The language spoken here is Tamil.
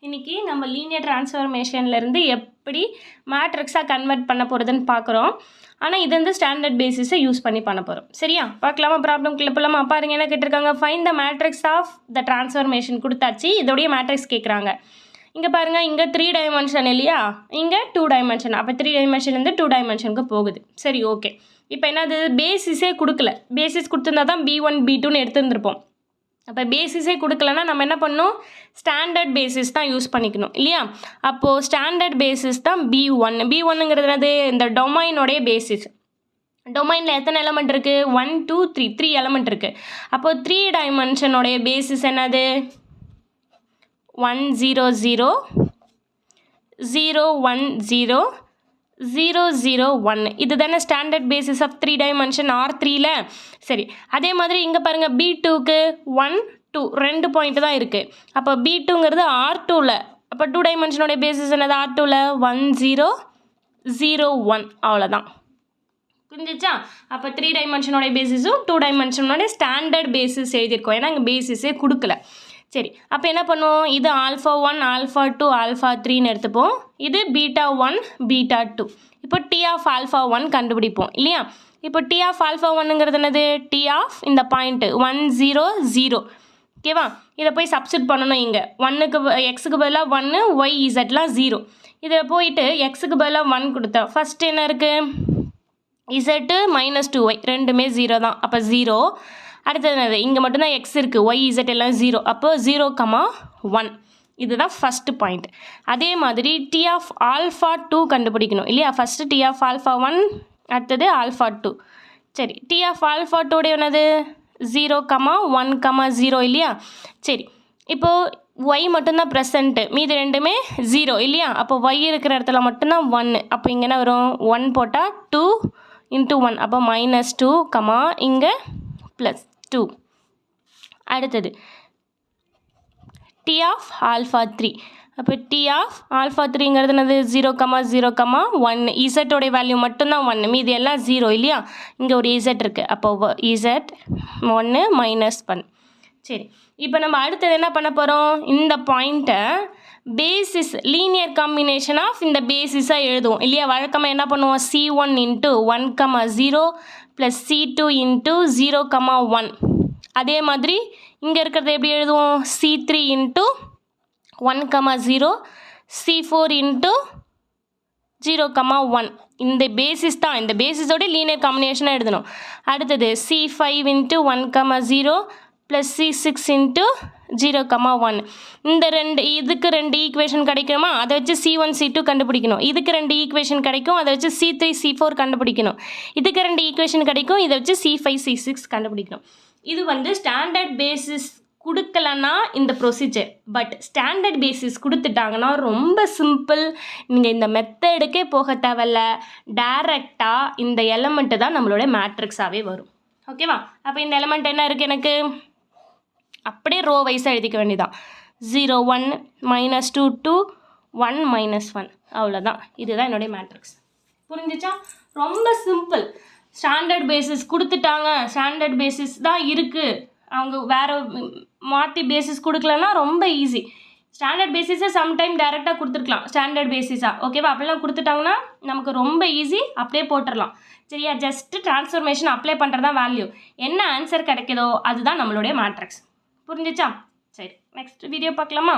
இன்றைக்கி நம்ம லீனியர் ட்ரான்ஸ்ஃபர்மேஷன்லேருந்து எப்படி மேட்ரிக்ஸாக கன்வெர்ட் பண்ண போகிறதுன்னு பார்க்குறோம். ஆனால் இது வந்து ஸ்டாண்டர்ட் பேசிஸை யூஸ் பண்ணி பண்ண போகிறோம். சரியா? பார்க்கலாமா? ப்ராப்ளம்குள்ளே போகலாமா? பாருங்கள் என்ன கேட்டிருக்காங்க. Find the matrix of the transformation கொடுத்தாச்சு. இதோடைய மேட்ரிக்ஸ் கேட்குறாங்க. இங்கே பாருங்கள், இங்கே 3 டைமென்ஷன் இல்லையா, இங்கே 2 டைமென்ஷன். அப்போ 3 டைமென்ஷன்லேருந்து 2 டைமென்ஷனுக்கு போகுது. சரி, ஓகே. இப்போ என்னது, பேசிஸே கொடுக்கல. பேசிஸ் கொடுத்துருந்தா தான் B1 B2ன்னு எடுத்துருந்துருப்போம். அப்போ பேசிஸே கொடுக்கலன்னா நம்ம என்ன பண்ணணும், ஸ்டாண்டர்ட் பேசிஸ் தான் யூஸ் பண்ணிக்கணும் இல்லையா. அப்போது ஸ்டாண்டர்ட் பேசிஸ் தான் B1. B1ங்கிறது என்னது, இந்த டொமைனோடைய பேசிஸ். டொமைனில் எத்தனை எலமெண்ட் இருக்குது? 1 2 3 3 எலமெண்ட் இருக்குது. அப்போது 3 டைமென்ஷனோடைய பேசிஸ் என்னது? 1 0 0 0 1 0 0 0 1. இது தானே ஸ்டாண்டர்ட் பேசிஸ் ஆஃப் 3 டைமென்ஷன் R3ல. சரி, அதே மாதிரி இங்கே பாருங்கள், B2க்கு 1 2 2 பாயிண்ட் தான் இருக்குது. அப்போ B2ங்கிறது R2ல. அப்போ 2 டைமென்ஷனோடைய பேசிஸ் என்னது? R2ல 1 0 0 1. அவ்வளோதான். புரிஞ்சிச்சா? அப்போ 3 டைமென்ஷனோடைய பேசிஸும் 2 டைமென்ஷனோடைய ஸ்டாண்டர்ட் பேசிஸ் எழுதியிருக்கோம். ஏன்னா இங்கே பேசிஸே கொடுக்கல. சரி, அப்போ என்ன பண்ணுவோம், இது α1 α2 α3ன்னு எடுத்துப்போம். இது β1 β2. இப்போ T ஆஃப் α1 கண்டுபிடிப்போம் இல்லையா. இப்போ T ஆஃப் α1ங்கிறது என்னது? T ஆஃப் இந்த பாயிண்ட்டு 1 0 0. ஓகேவா? இதை போய் சப்ஸ்டிட் பண்ணணும். இங்கே 1க்கு எக்ஸுக்கு பதிலாக 1, ஒய் இசட்லாம் 0. இதில் போயிட்டு எக்ஸுக்கு பதிலாக 1 கொடுத்தா ஃபஸ்ட்டு என்ன இருக்குது, இசட்டு -2y ரெண்டுமே 0 தான். அப்போ 0. அடுத்தது என்னது, இங்கே மட்டும்தான் எக்ஸ் இருக்குது, ஒய் இசட் எல்லாம் 0. அப்போ 0, 1. இதுதான் ஃபஸ்ட்டு பாயிண்ட். அதே மாதிரி T ஆஃப் α2 கண்டுபிடிக்கணும் இல்லையா. ஃபஸ்ட்டு T ஆஃப் α1, அடுத்தது α2. சரி, T ஆஃப் α2 என்னது? 0, 1, 0 இல்லையா. சரி, இப்போது ஒய் மட்டும்தான் ப்ரெசண்ட்டு, மீது ரெண்டுமே 0 இல்லையா. அப்போ ஒய் இருக்கிற இடத்துல மட்டும்தான் 1. அப்போ இங்கே என்ன வரும், 1 போட்டால் 2 × 1. அப்போ -2, இங்கே +2. அடுத்தது T ஆஃப் α3. அப்போ T ஆஃப் α3ங்கிறது என்னது? 0, 0, 1. இசட்டோடைய வேல்யூ மட்டும்தான் 1, மீது எல்லாம் 0 இல்லையா. இங்கே ஒரு இசட் இருக்குது. அப்போ இசட் 1 -1. சரி, இப்போ நம்ம அடுத்தது என்ன பண்ண போகிறோம், இந்த பாயிண்ட்டை பேசிஸ் லீனியர் காம்பினேஷன் ஆஃப் இந்த பேசிஸாக எழுதுவோம் இல்லையா. வழக்கமாக என்ன பண்ணுவோம், C1 × 1, 0 + C2 × 0, 1. அதே மாதிரி இங்கே இருக்கிறத எப்படி எழுதுவோம், C3 × 1, 0 C4 × 0, 1. இந்த பேசிஸ் தான், இந்த பேசிஸோட லீனியர் காம்பினேஷனாக எழுதணும். அடுத்தது C5 × 1, 0 + C6 × 0, 1. இந்த இதுக்கு 2 ஈக்குவேஷன் கிடைக்குமா, அதை வச்சு C1 C2 கண்டுபிடிக்கணும். இதுக்கு 2 ஈக்குவேஷன் கிடைக்கும், அதை வச்சு C3 C4 கண்டுபிடிக்கணும். இதுக்கு 2 ஈக்குவேஷன் கிடைக்கும், இதை வச்சு C5 C6 கண்டுபிடிக்கணும். இது வந்து ஸ்டாண்டர்ட் பேசிஸ் கொடுக்கலன்னா இந்த ப்ரொசீஜர். பட் ஸ்டாண்டர்ட் பேசிஸ் கொடுத்துட்டாங்கன்னா ரொம்ப சிம்பிள். நீங்கள் இந்த மெத்தடுக்கே போக தேவையில்ல, டைரெக்டாக இந்த எலமெண்ட்டு தான் நம்மளோட மேட்ரிக்ஸாகவே வரும். ஓகேவா? அப்போ இந்த எலமெண்ட் என்ன இருக்குது எனக்கு, அப்படியே ரோ வைஸாக எழுதிக்க வேண்டியதான். 0 1 -2 2 1 -1. அவ்வளோதான். இதுதான் என்னுடைய மேட்ரிக்ஸ். புரிஞ்சிச்சா? ரொம்ப சிம்பிள். ஸ்டாண்டர்ட் பேசிஸ் கொடுத்துட்டாங்க, ஸ்டாண்டர்ட் பேசிஸ் தான் இருக்குது, அவங்க வேறு மாற்றி பேசிஸ் கொடுக்கலன்னா ரொம்ப ஈஸி. ஸ்டாண்டர்ட் பேசிஸை சம்டைம் டேரெக்டாக கொடுத்துருக்கலாம் ஸ்டாண்டர்ட் பேசிஸாக. ஓகேவா? அப்படிலாம் கொடுத்துட்டாங்கன்னா நமக்கு ரொம்ப ஈஸி, அப்படியே போட்டுடலாம். சரியா? ஜஸ்ட்டு ட்ரான்ஸ்ஃபர்மேஷன் அப்ளை பண்ணுறது தான் வேல்யூ. என்ன ஆன்சர் கிடைக்குதோ அதுதான் நம்மளுடைய மேட்ரிக்ஸ். புரிஞ்சிச்சா? சரி, நெக்ஸ்ட் வீடியோ பார்க்கலாமா?